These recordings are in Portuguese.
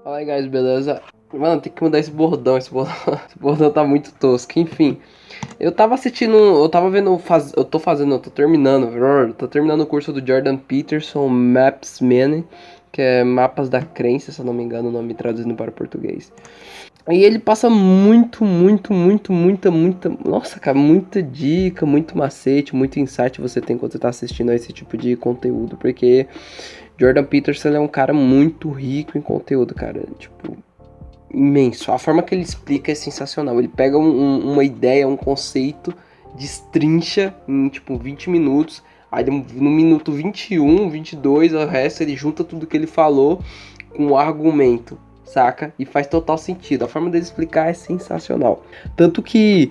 Fala aí, guys, beleza? Mano, tem que mudar esse bordão, esse bordão tá muito tosco. Enfim, eu tava assistindo, eu tava vendo, tô terminando o curso do Jordan Peterson, Maps Man, que é Mapas da Crença, se eu não me engano, o nome traduzindo para o português. E ele passa nossa, cara, muita dica, muito macete, muito insight você tem quando você tá assistindo a esse tipo de conteúdo, porque Jordan Peterson é um cara muito rico em conteúdo, cara, tipo, imenso. A forma que ele explica é sensacional. Ele pega uma ideia, um conceito, destrincha em tipo 20 minutos. Aí no minuto 21, 22, o resto ele junta tudo que ele falou com um argumento, saca? E faz total sentido. A forma dele explicar é sensacional. Tanto que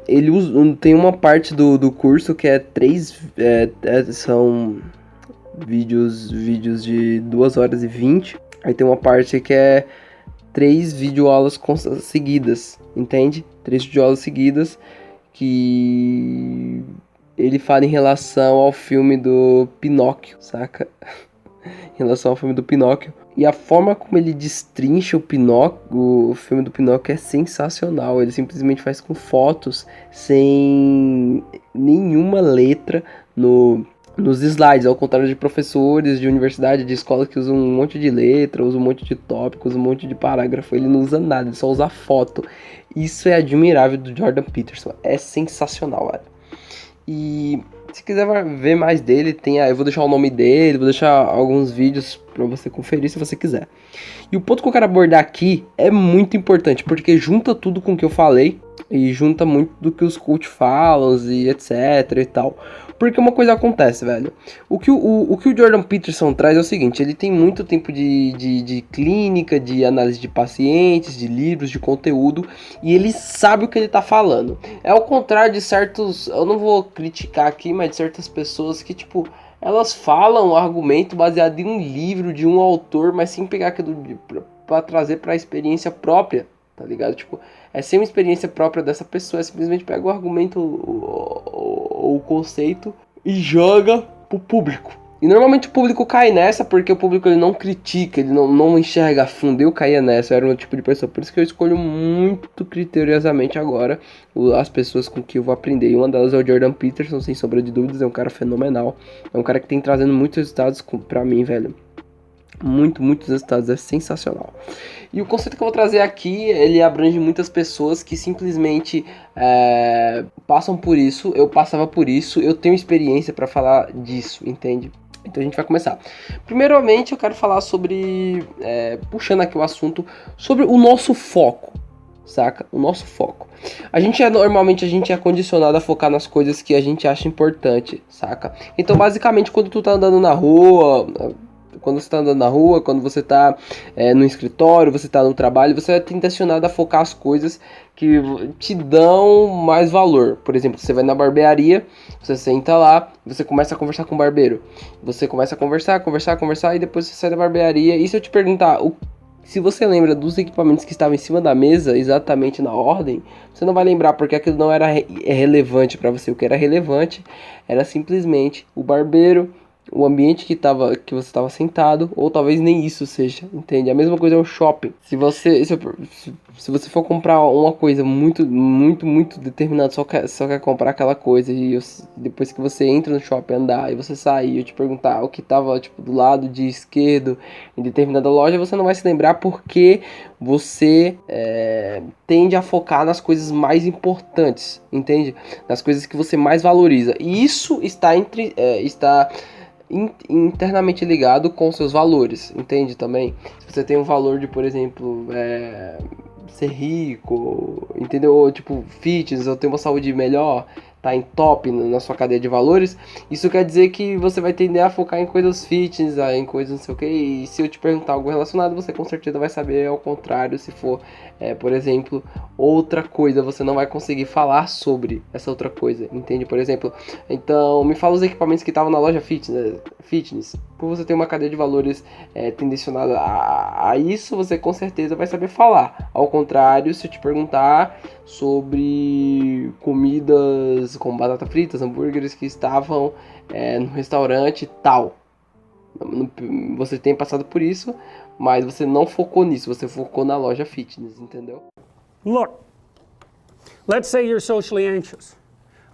ele tem uma parte do curso que é são vídeos de 2 horas e 20. Aí tem uma parte que é 3 videoaulas seguidas, entende? 3 videoaulas seguidas que ele fala em relação ao filme do Pinóquio, saca? Em relação ao filme do Pinóquio. E a forma como ele destrincha o filme do Pinóquio é sensacional. Ele simplesmente faz com fotos, sem nenhuma letra nos slides, ao contrário de professores de universidade, de escola que usam um monte de letra, usam um monte de tópicos, um monte de parágrafo. Ele não usa nada, ele só usa foto. Isso é admirável do Jordan Peterson. É sensacional, velho. E se quiser ver mais dele, eu vou deixar o nome dele, vou deixar alguns vídeos pra você conferir se você quiser. E o ponto que eu quero abordar aqui é muito importante, porque junta tudo com o que eu falei e junta muito do que os coach falam e etc e tal. Porque uma coisa acontece, velho. O que o Jordan Peterson traz é o seguinte: ele tem muito tempo de clínica, de análise de pacientes, de livros, de conteúdo, e ele sabe o que ele tá falando. É ao contrário de certos, eu não vou criticar aqui, mas de certas pessoas que, tipo, elas falam um argumento baseado em um livro de um autor, mas sem pegar aquilo pra trazer pra experiência própria, tá ligado? Tipo, é sem uma experiência própria dessa pessoa, é simplesmente pega o argumento ou o conceito e joga pro público. E normalmente o público cai nessa porque o público ele não critica, ele não enxerga a fundo. Eu caía nessa, eu era um tipo de pessoa. Por isso que eu escolho muito criteriosamente agora as pessoas com que eu vou aprender. E uma delas é o Jordan Peterson, sem sombra de dúvidas, é um cara fenomenal. É um cara que tem trazendo muitos resultados pra mim, velho. Muitos resultados, é sensacional. E o conceito que eu vou trazer aqui, ele abrange muitas pessoas que simplesmente passam por isso. Eu passava por isso, eu tenho experiência para falar disso, entende? Então a gente vai começar. Primeiramente eu quero falar sobre, puxando aqui o assunto, sobre o nosso foco, saca? O nosso foco. Normalmente a gente é condicionado a focar nas coisas que a gente acha importante, saca? Então basicamente quando tu tá andando na rua, quando você tá no escritório, você tá no trabalho, você é tensionado a focar as coisas que te dão mais valor. Por exemplo, você vai na barbearia, você senta lá, você começa a conversar com o barbeiro. Você começa a conversar e depois você sai da barbearia. E se eu te perguntar, se você lembra dos equipamentos que estavam em cima da mesa, exatamente na ordem, você não vai lembrar porque aquilo não era relevante para você. O que era relevante era simplesmente o barbeiro, o ambiente que você estava sentado, ou talvez nem isso seja, entende? A mesma coisa é o shopping. Se você for comprar uma coisa muito determinada, só quer comprar aquela coisa, e depois que você entra no shopping, andar, e você sair, eu te perguntar o que estava tipo, do lado de esquerdo em determinada loja, você não vai se lembrar porque você tende a focar nas coisas mais importantes, entende? Nas coisas que você mais valoriza. E isso está internamente ligado com seus valores, entende também? Se você tem um valor de, por exemplo, ser rico, entendeu? Ou, tipo, fitness, ou ter uma saúde melhor, tá em top na sua cadeia de valores, isso quer dizer que você vai tender a focar em coisas fitness, em coisas não sei o que, e se eu te perguntar algo relacionado, você com certeza vai saber ao contrário. Se for, por exemplo, outra coisa, você não vai conseguir falar sobre essa outra coisa, entende? Por exemplo, então, me fala os equipamentos que estavam na loja fitness. Por você ter uma cadeia de valores tendencionada a isso, você com certeza vai saber falar. Ao contrário, se eu te perguntar sobre comidas com batata fritas, hambúrgueres que estavam no restaurante tal, você tem passado por isso, mas você não focou nisso, você focou na loja fitness, entendeu? Look, let's say you're socially anxious.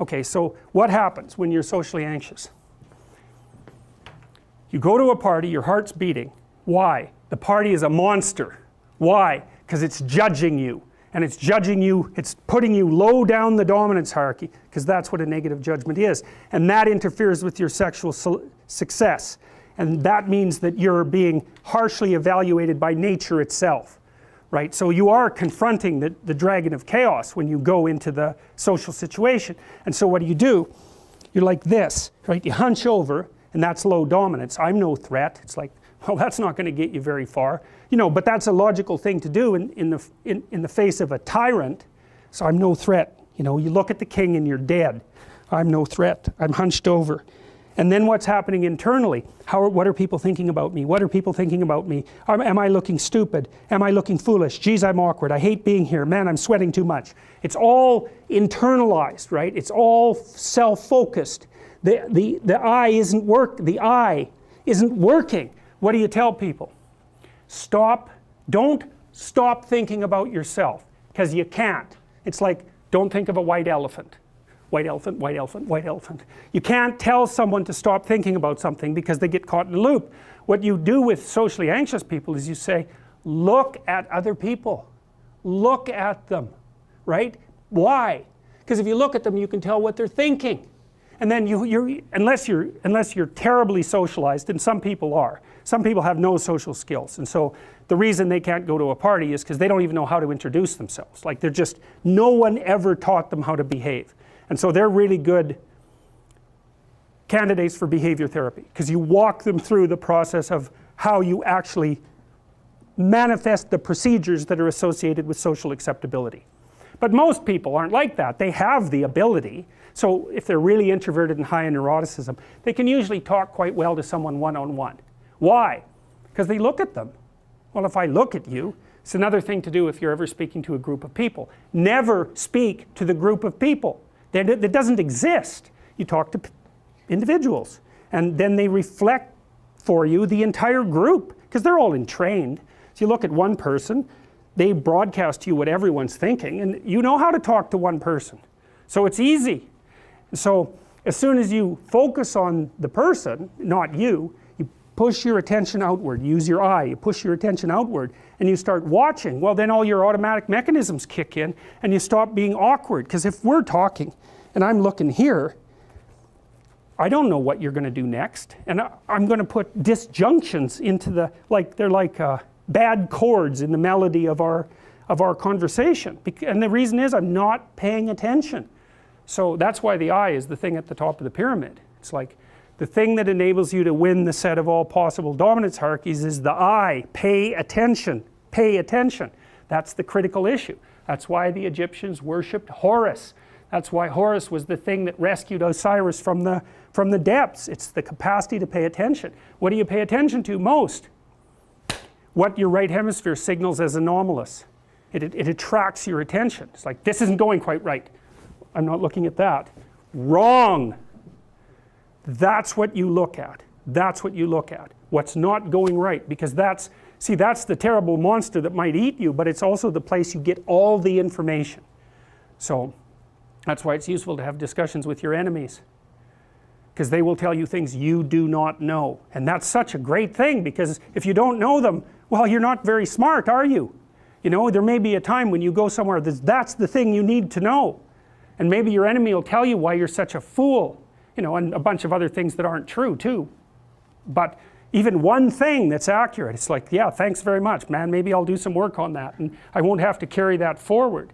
Okay, so what happens when you're socially anxious? You go to a party, your heart's beating. Why? The party is a monster. Why? Because it's judging you. And it's judging you, it's putting you low down the dominance hierarchy, because that's what a negative judgment is. And that interferes with your sexual success. And that means that you're being harshly evaluated by nature itself. Right? So you are confronting the dragon of chaos when you go into the social situation. And so what do? You're like this, right? You hunch over, and that's low dominance. I'm no threat. It's like, well, that's not going to get you very far. You know, but that's a logical thing to do in the face of a tyrant. So I'm no threat. You know, you look at the king and you're dead. I'm no threat. I'm hunched over. And then what's happening internally? What are people thinking about me? What are people thinking about me? Am I looking stupid? Am I looking foolish? Geez, I'm awkward. I hate being here. Man, I'm sweating too much. It's all internalized, right? It's all self-focused. The eye isn't working. What do you tell people? Don't stop thinking about yourself, because you can't. It's like, don't think of a white elephant. White elephant, white elephant, white elephant. You can't tell someone to stop thinking about something because they get caught in a loop. What you do with socially anxious people is you say, look at other people. Look at them, right? Why? Because if you look at them, you can tell what they're thinking. And then unless you're terribly socialized, and some people are. Some people have no social skills. And so the reason they can't go to a party is because they don't even know how to introduce themselves. Like no one ever taught them how to behave. And so they're really good candidates for behavior therapy, because you walk them through the process of how you actually manifest the procedures that are associated with social acceptability. But most people aren't like that. They have the ability. So if they're really introverted and high in neuroticism, they can usually talk quite well to someone one-on-one. Why? Because they look at them. Well, if I look at you, it's another thing to do if you're ever speaking to a group of people. Never speak to the group of people. That doesn't exist. You talk to individuals, and then they reflect for you the entire group, because they're all entrained. So you look at one person, they broadcast to you what everyone's thinking, and you know how to talk to one person. So it's easy. So as soon as you focus on the person, not you, you push your attention outward, use your eye, you push your attention outward, and you start watching. Well, then all your automatic mechanisms kick in, and you stop being awkward. Because if we're talking, and I'm looking here, I don't know what you're going to do next, and I'm going to put disjunctions into they're like bad chords in the melody of our conversation. And the reason is I'm not paying attention. So that's why the eye is the thing at the top of the pyramid. It's like the thing that enables you to win the set of all possible dominance hierarchies is the eye. Pay attention. Pay attention. That's the critical issue. That's why the Egyptians worshipped Horus. That's why Horus was the thing that rescued Osiris from the depths. It's the capacity to pay attention. What do you pay attention to most? What your right hemisphere signals as anomalous. It attracts your attention. It's like, this isn't going quite right. I'm not looking at that. Wrong. That's what you look at. That's what you look at. What's not going right, because that's the terrible monster that might eat you, but it's also the place you get all the information. So that's why it's useful to have discussions with your enemies, because they will tell you things you do not know. And that's such a great thing, because if you don't know them, well, you're not very smart, are you? You know, there may be a time when you go somewhere that's the thing you need to know. And maybe your enemy will tell you why you're such a fool, you know, and a bunch of other things that aren't true too. But even one thing that's accurate, it's like, yeah, thanks very much, man, maybe I'll do some work on that, and I won't have to carry that forward.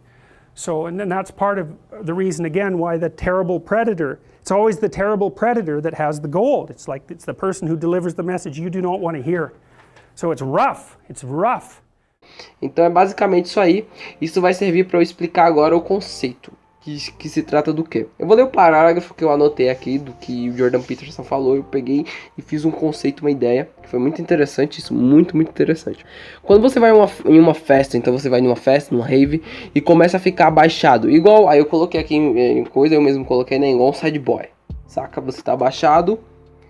So, and then that's part of the reason, again, why the terrible predator, it's always the terrible predator that has the gold. It's like, it's the person who delivers the message you do not want to hear. So it's rough, it's rough. Então é basicamente isso aí. Isso vai servir para eu explicar agora o conceito. Que se trata do quê? Eu vou ler o parágrafo que eu anotei aqui do que o Jordan Peterson falou. Eu peguei e fiz um conceito, uma ideia, que foi muito interessante, isso muito, muito interessante. Quando você vai em uma festa, então você vai numa festa, numa rave, e começa a ficar abaixado, igual, aí eu coloquei aqui em coisa, eu mesmo coloquei, né, igual um sad boy, saca? Você tá abaixado,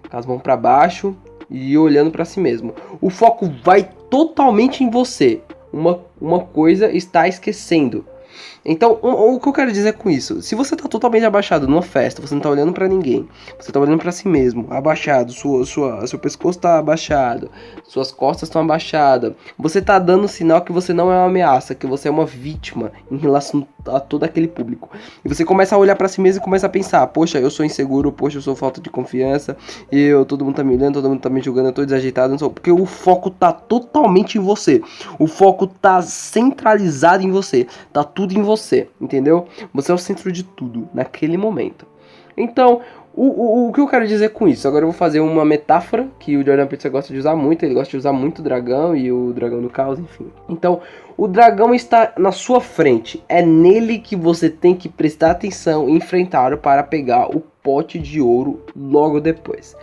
com as mãos pra baixo, e olhando pra si mesmo. O foco vai totalmente em você. Uma coisa está esquecendo. Então, o que eu quero dizer com isso? Se você tá totalmente abaixado numa festa, você não tá olhando pra ninguém, você tá olhando pra si mesmo, abaixado, seu pescoço tá abaixado, suas costas estão abaixadas, você tá dando sinal que você não é uma ameaça, que você é uma vítima em relação a todo aquele público. E você começa a olhar pra si mesmo e começa a pensar, poxa, eu sou inseguro, poxa, eu sou falta de confiança, todo mundo tá me olhando, todo mundo tá me julgando, eu tô desajeitado, não sou, porque o foco tá totalmente em você. O foco tá centralizado em você, tá tudo em você, entendeu? Você é o centro de tudo, naquele momento. Então, o que eu quero dizer com isso? Agora eu vou fazer uma metáfora que o Jordan Peterson gosta de usar muito, ele gosta de usar muito o dragão e o dragão do caos, enfim. Então, o dragão está na sua frente, é nele que você tem que prestar atenção e enfrentar para pegar o pote de ouro logo depois.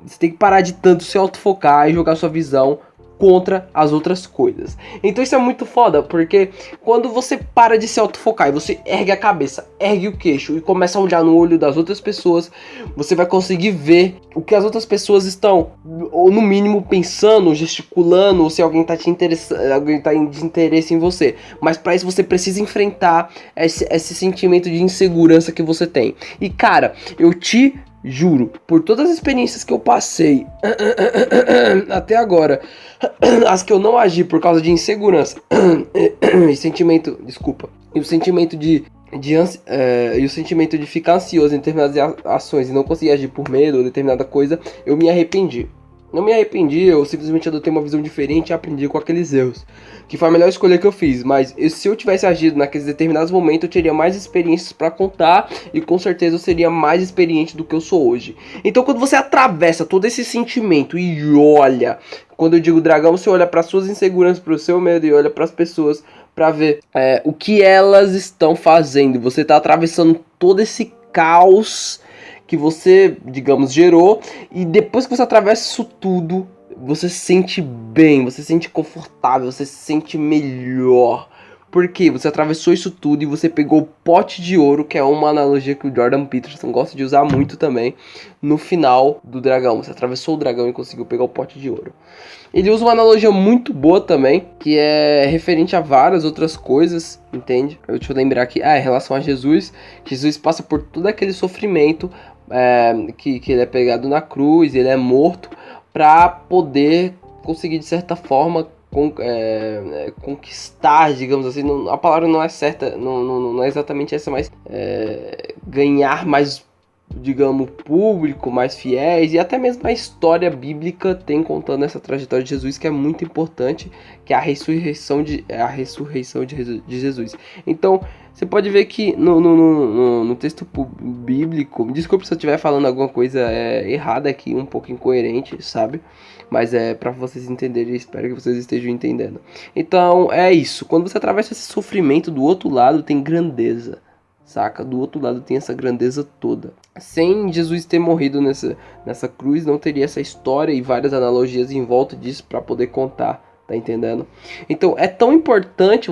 Você tem que parar de tanto se autofocar e jogar sua visão contra as outras coisas. Então isso é muito foda, porque quando você para de se autofocar e você ergue a cabeça, ergue o queixo e começa a olhar no olho das outras pessoas, você vai conseguir ver o que as outras pessoas estão, ou no mínimo pensando, gesticulando, ou se alguém tá alguém tá de interesse em você. Mas para isso você precisa enfrentar esse sentimento de insegurança que você tem. E cara, eu te juro, por todas as experiências que eu passei até agora, as que eu não agi por causa de insegurança e sentimento, desculpa, e o sentimento e o sentimento de ficar ansioso em determinadas ações e não conseguir agir por medo ou determinada coisa, eu me arrependi. Não me arrependi, eu simplesmente adotei uma visão diferente e aprendi com aqueles erros. Que foi a melhor escolha que eu fiz, mas se eu tivesse agido naqueles determinados momentos, eu teria mais experiências pra contar e com certeza eu seria mais experiente do que eu sou hoje. Então quando você atravessa todo esse sentimento e olha, quando eu digo dragão, você olha para suas inseguranças, para o seu medo e olha para as pessoas pra ver o que elas estão fazendo. Você tá atravessando todo esse caos que você, digamos, gerou, e depois que você atravessa isso tudo, você se sente bem, você se sente confortável, você se sente melhor. Por quê? Você atravessou isso tudo e você pegou o pote de ouro, que é uma analogia que o Jordan Peterson gosta de usar muito também, no final do dragão. Você atravessou o dragão e conseguiu pegar o pote de ouro. Ele usa uma analogia muito boa também, que é referente a várias outras coisas, entende? Deixa eu lembrar aqui, em relação a Jesus. Jesus passa por todo aquele sofrimento, que ele é pegado na cruz, ele é morto, para poder conseguir, de certa forma, conquistar, digamos assim, a palavra não é certa, não é exatamente essa, mas ganhar mais, digamos, público, mais fiéis, e até mesmo a história bíblica tem contando essa trajetória de Jesus, que é muito importante, que é a ressurreição de Jesus. Então, você pode ver que no texto bíblico, desculpa se eu estiver falando alguma coisa errada aqui, um pouco incoerente, sabe? Mas é pra vocês entenderem, espero que vocês estejam entendendo. Então, é isso. Quando você atravessa esse sofrimento, do outro lado tem grandeza, saca? Do outro lado tem essa grandeza toda. Sem Jesus ter morrido nessa cruz, não teria essa história e várias analogias em volta disso pra poder contar. Tá entendendo? Então é tão importante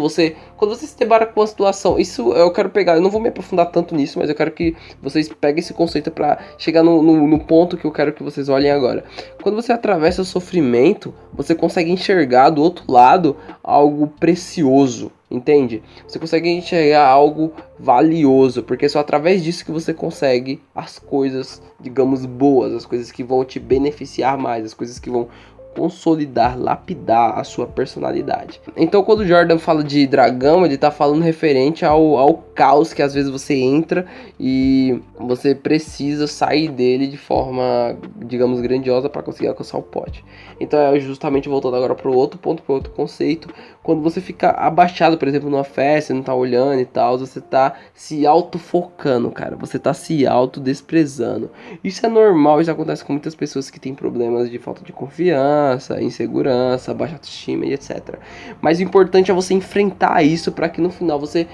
quando você se depara com uma situação, isso eu quero pegar, eu não vou me aprofundar tanto nisso, mas eu quero que vocês peguem esse conceito pra chegar no ponto que eu quero que vocês olhem agora. Quando você atravessa o sofrimento, você consegue enxergar do outro lado algo precioso, entende? Você consegue enxergar algo valioso, porque é só através disso que você consegue as coisas, digamos, boas, as coisas que vão te beneficiar mais, as coisas que vão consolidar, lapidar a sua personalidade. Então quando o Jordan fala de dragão, ele tá falando referente ao caos que às vezes você entra e você precisa sair dele de forma, digamos, grandiosa para conseguir alcançar o pote. Então é justamente voltando agora para o outro ponto, para outro conceito, quando você fica abaixado, por exemplo, numa festa, você não tá olhando e tal, você tá se autofocando, cara, você tá se autodesprezando. Isso é normal, isso acontece com muitas pessoas que têm problemas de falta de confiança, insegurança, baixa autoestima e etc. Mas o importante é você enfrentar isso para que no final você,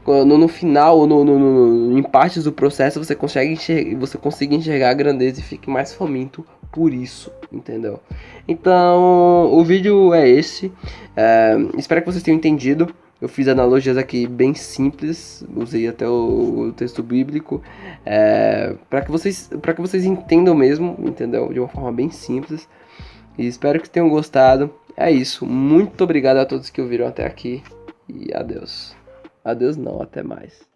no final ou em partes do processo você consiga enxergar a grandeza e fique mais faminto por isso, entendeu? Então o vídeo é esse, espero que vocês tenham entendido. Eu fiz analogias aqui bem simples, usei até o texto bíblico, para que vocês entendam mesmo, entendeu? De uma forma bem simples. E espero que tenham gostado. É isso. Muito obrigado a todos que ouviram até aqui. E adeus. Adeus não, até mais.